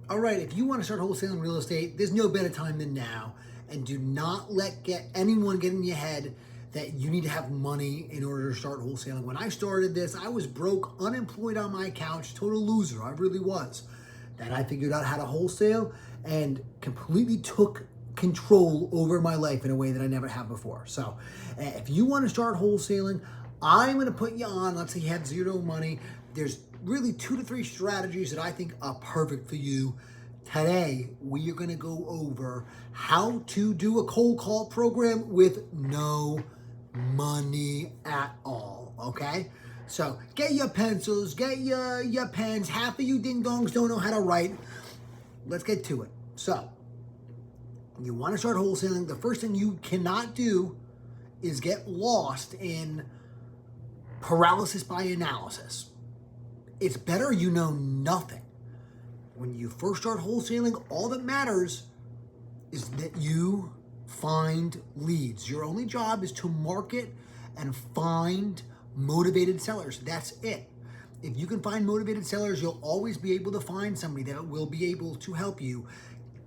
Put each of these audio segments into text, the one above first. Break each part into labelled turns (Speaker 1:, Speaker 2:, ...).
Speaker 1: All right, if you want to start wholesaling real estate, there's no better time than now. And do not let anyone get in your head that you need to have money in order to start wholesaling. When I started this, I was broke, unemployed on my couch, total loser. I really was. Then I figured out how to wholesale and completely took control over my life in a way that I never have before. So if you want to start wholesaling, I'm going to put you on. Let's say you have zero money. There's really 2 to 3 strategies that I think are perfect for you. Today, we are going to go over how to do a cold call program with no money at all, okay? So get your pencils, get your pens. Half of you ding-dongs don't know how to write. Let's get to it. So, you want to start wholesaling, the first thing you cannot do is get lost in paralysis by analysis. It's better you know nothing. When you first start wholesaling, all that matters is that you find leads. Your only job is to market and find motivated sellers. That's it. If you can find motivated sellers, you'll always be able to find somebody that will be able to help you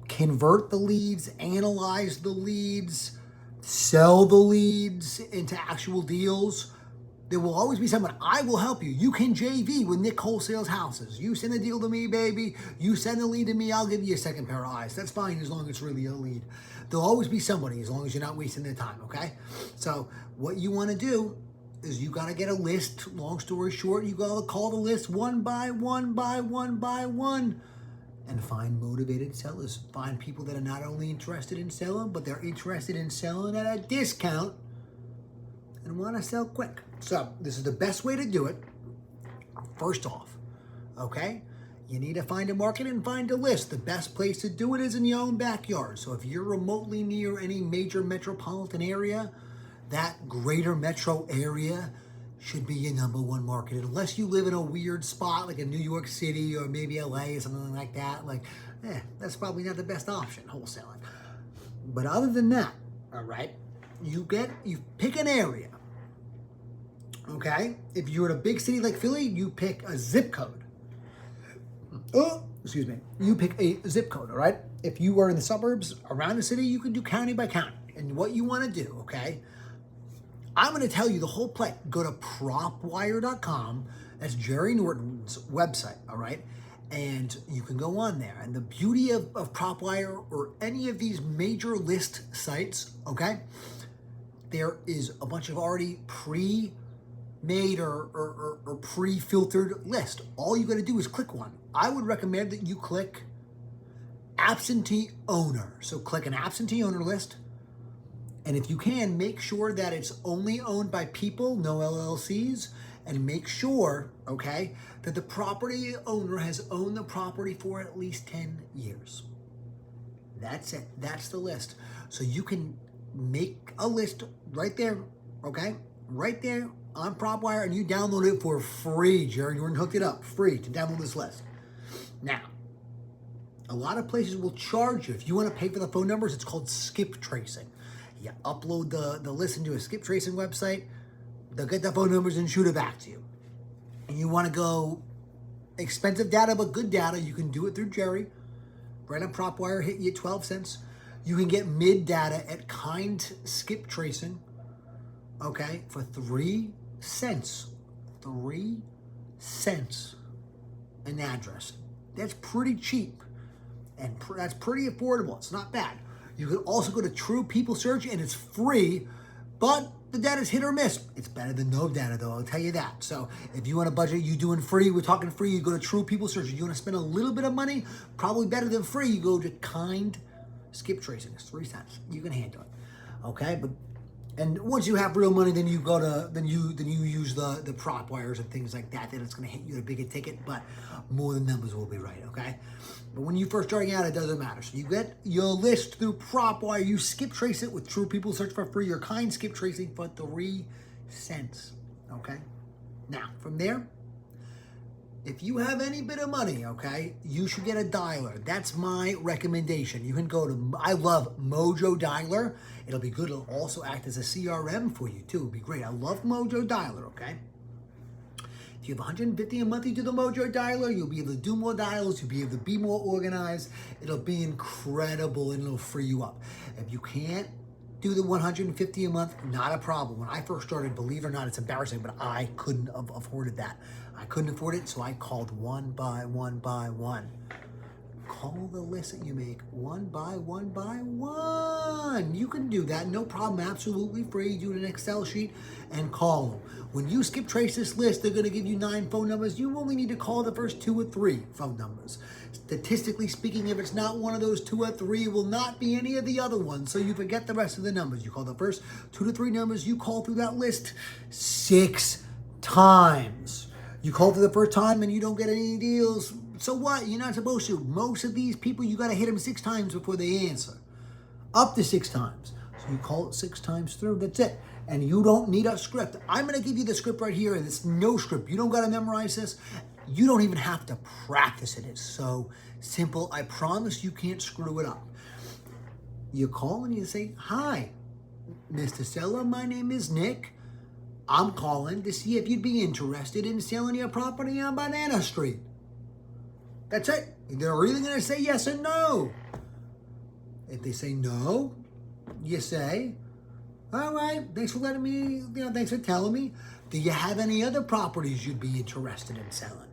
Speaker 1: convert the leads, analyze the leads, sell the leads into actual deals. There will always be someone. I will help you. You can JV with Nick Wholesale's houses. You send a deal to me, baby. You send a lead to me. I'll give you a second pair of eyes. That's fine as long as it's really a lead. There'll always be somebody as long as you're not wasting their time, okay? So what you want to do is you got to get a list. Long story short, you got to call the list one by one by one by one and find motivated sellers. Find people that are not only interested in selling, but they're interested in selling at a discount and want to sell quick. So this is the best way to do it. First off, okay, you need to find a market and find a list. The best place to do it is in your own backyard. So if you're remotely near any major metropolitan area, that greater metro area should be your number one market. Unless you live in a weird spot like in New York City or maybe LA or something like that, that's probably not the best option, wholesaling. But other than that, all right, you pick an area. Okay, if you're in a big city like Philly, you pick a zip code. You pick a zip code, all right? If you are in the suburbs around the city, you can do county by county. And what you want to do, okay? I'm going to tell you the whole play. Go to propwire.com. That's Jerry Norton's website, all right? And you can go on there. And the beauty of PropWire or any of these major list sites, okay? There is a bunch of already pre-made or pre-filtered list. All you got to do is click one. I would recommend that you click absentee owner. So click an absentee owner list. And if you can, make sure that it's only owned by people, no LLCs, and make sure, okay, that the property owner has owned the property for at least 10 years. That's it. That's the list. So you can make a list right there, okay? Right there on PropWire, and you download it for free. Jerry Norton hooked it up, free to download this list. Now, a lot of places will charge you. If you want to pay for the phone numbers, it's called skip tracing. You upload the list into a skip tracing website, they'll get the phone numbers and shoot it back to you. And you want to go expensive data but good data, you can do it through Jerry. Right on PropWire, hit you at 12 cents. You can get mid data at Kind Skip Tracing, okay, for 3 cents. 3 cents an address. That's pretty cheap. And that's pretty affordable. It's not bad. You can also go to True People Search, and it's free, but the data's hit or miss. It's better than no data, though, I'll tell you that. So if you want to budget, you doing free, we're talking free, you go to True People Search. If you want to spend a little bit of money, probably better than free, you go to Kind Skip Tracing. It's 3 cents. You can handle it, okay? And once you have real money, then you go to then you use the prop wires and things like that. Then it's going to hit you a bigger ticket, but more the numbers will be right, okay? But when you're first starting out, it doesn't matter. So you get your list through PropWire. You skip trace it with True People Search for free. Your Kind Skip Tracing for 3 cents, okay? Now, from there, if you have any bit of money, okay, you should get a dialer. That's my recommendation. You can go to, I love Mojo Dialer. It'll be good. It'll also act as a CRM for you, too. It'll be great. I love Mojo Dialer, okay? If you have 150 a month, you do the Mojo Dialer, you'll be able to do more dials, you'll be able to be more organized. It'll be incredible and it'll free you up. If you can't do the 150 a month, not a problem. When I first started, believe it or not, it's embarrassing, but I couldn't have afforded that. I couldn't afford it, so I called one by one by one. Call the list that you make one by one by one. You can do that, no problem, absolutely free. Do an Excel sheet and call them. When you skip trace this list, they're gonna give you 9 phone numbers. You only need to call the first 2 or 3 phone numbers. Statistically speaking, if it's not one of those 2 or 3, it will not be any of the other ones. So you forget the rest of the numbers. You call the first 2 to 3 numbers, you call through that list 6 times. You call for the first time and you don't get any deals. So what? You're not supposed to. Most of these people, you got to hit them 6 times before they answer. Up to 6 times. So you call it 6 times through. That's it. And you don't need a script. I'm going to give you the script right here. And it's no script. You don't got to memorize this. You don't even have to practice it. It's so simple. I promise you can't screw it up. You call and you say, "Hi, Mr. Seller. My name is Nick. I'm calling to see if you'd be interested in selling your property on Banana Street." That's it. They're either going to say yes or no. If they say no, you say, "All right, thanks for letting me, thanks for telling me. Do you have any other properties you'd be interested in selling?"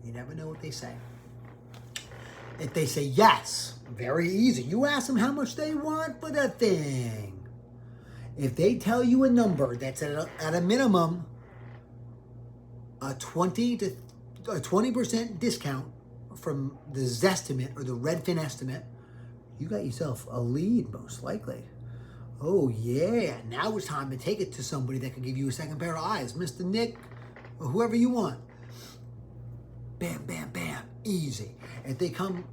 Speaker 1: You never know what they say. If they say yes, very easy. You ask them how much they want for the thing. If they tell you a number that's at a minimum a 20% discount from the Zestimate or the Redfin estimate, you got yourself a lead most likely. Oh yeah, now it's time to take it to somebody that can give you a second pair of eyes, Mr. Nick or whoever you want. Bam, bam, bam, easy. If they come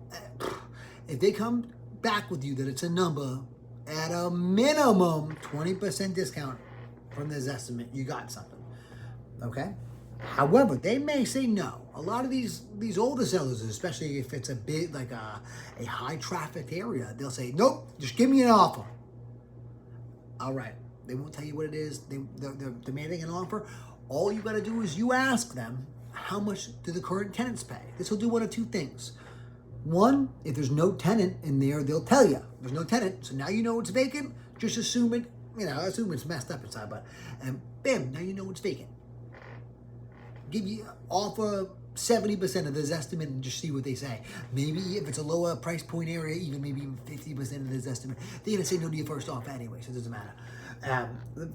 Speaker 1: back with you that it's a number at a minimum 20% discount from this estimate, you got something, okay? However, they may say no. A lot of these older sellers, especially if it's a bit like a high traffic area, they'll say, "Nope, just give me an offer." All right, they won't tell you what it is. They're demanding an offer. All you got to do is you ask them, how much do the current tenants pay? This will do one of 2 things. One, if there's no tenant in there, they'll tell you there's no tenant. So now you know it's vacant. Just assume it, assume it's messed up inside, but bam, now you know it's vacant. Give you offer 70% of this estimate and just see what they say. Maybe if it's a lower price point area, maybe even 50% of this estimate. They're gonna say no to your first offer anyway, so it doesn't matter.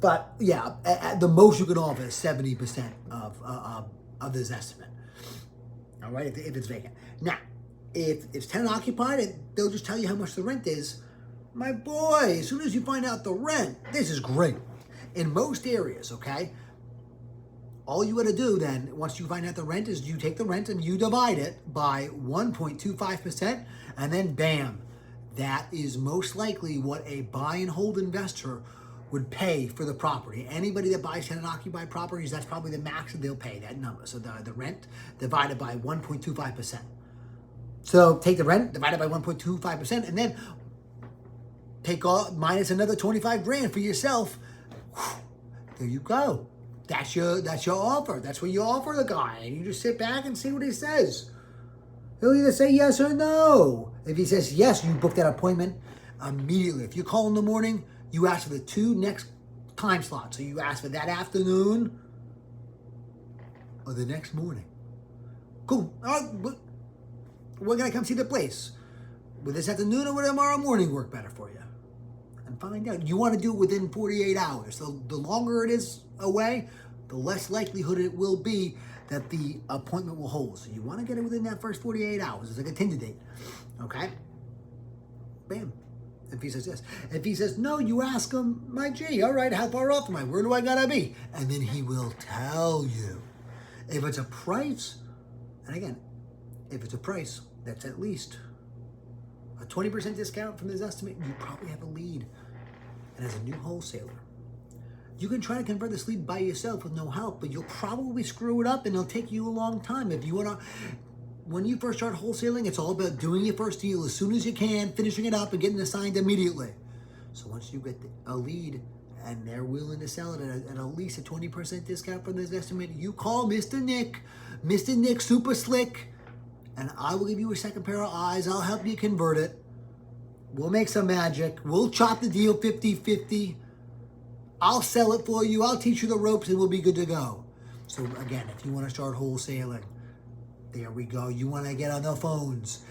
Speaker 1: But yeah, at the most you can offer is 70% of this estimate. All right, if it's vacant. Now, if it's tenant occupied, they'll just tell you how much the rent is. My boy, as soon as you find out the rent, this is great. In most areas, okay? All you got to do then, once you find out the rent, is you take the rent and you divide it by 1.25%, and then bam, that is most likely what a buy and hold investor would pay for the property. Anybody that buys tenant occupied properties, that's probably the max that they'll pay, that number. So the rent divided by 1.25%. So take the rent divided by 1.25%, and then take all minus another 25 grand for yourself. There you go. That's your offer. That's what you offer the guy. And you just sit back and see what he says. He'll either say yes or no. If he says yes, you book that appointment immediately. If you call in the morning, you ask for the 2 next time slots. So you ask for that afternoon or the next morning. Cool. We're going to come see the place. Will this afternoon or will tomorrow morning work better for you? And find out. You want to do it within 48 hours. So the longer it is away, the less likelihood it will be that the appointment will hold. So you want to get it within that first 48 hours. It's like a Tinder date. Okay? Bam. If he says yes. If he says no, you ask him, "My G, all right, how far off am I? Where do I gotta be?" And then he will tell you. If it's a price, and again, if it's a price that's at least a 20% discount from this estimate, you probably have a lead. And as a new wholesaler, you can try to convert this lead by yourself with no help, but you'll probably screw it up and it'll take you a long time. If you wanna, when you first start wholesaling, it's all about doing your first deal as soon as you can, finishing it up and getting it signed immediately. So once you get a lead and they're willing to sell it at least a 20% discount from this estimate, you call Mr. Nick Super Slick, and I will give you a second pair of eyes. I'll help you convert it. We'll make some magic. We'll chop the deal 50-50. I'll sell it for you. I'll teach you the ropes, and we'll be good to go. So again, if you want to start wholesaling, there we go. You want to get on the phones.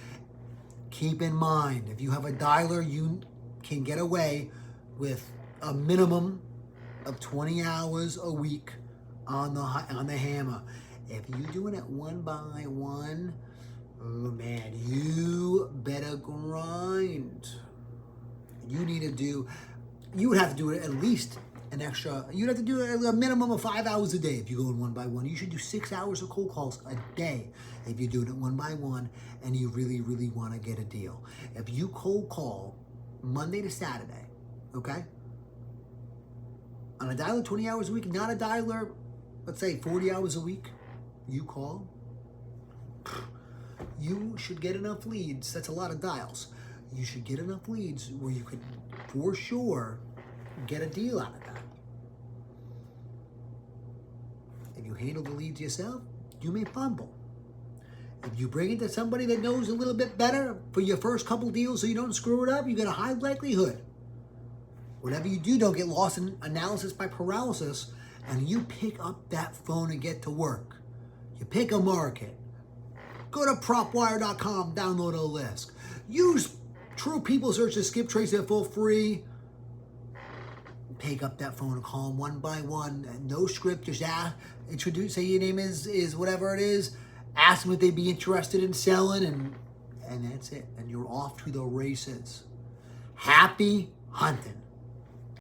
Speaker 1: Keep in mind, if you have a dialer, you can get away with a minimum of 20 hours a week on the hammer. If you're doing it one by one, oh man, you better grind. You would have to do it at least you'd have to do a minimum of 5 hours a day if you're going one by one. You should do 6 hours of cold calls a day if you're doing it one by one and you really, really want to get a deal. If you cold call Monday to Saturday, okay? On a dialer 20 hours a week, not a dialer, let's say 40 hours a week, you call, you should get enough leads. That's a lot of dials. You should get enough leads where you could, for sure, get a deal out of that. If you handle the leads yourself, you may fumble. If you bring it to somebody that knows a little bit better for your first couple deals so you don't screw it up, you got a high likelihood. Whatever you do, don't get lost in analysis by paralysis, and you pick up that phone and get to work. You pick a market. Go to propwire.com, download a list. Use True People Search to skip trace for free. Pick up that phone and call them one by one. No script, just introduce, say your name is whatever it is. Ask them if they'd be interested in selling, and that's it. And you're off to the races. Happy hunting.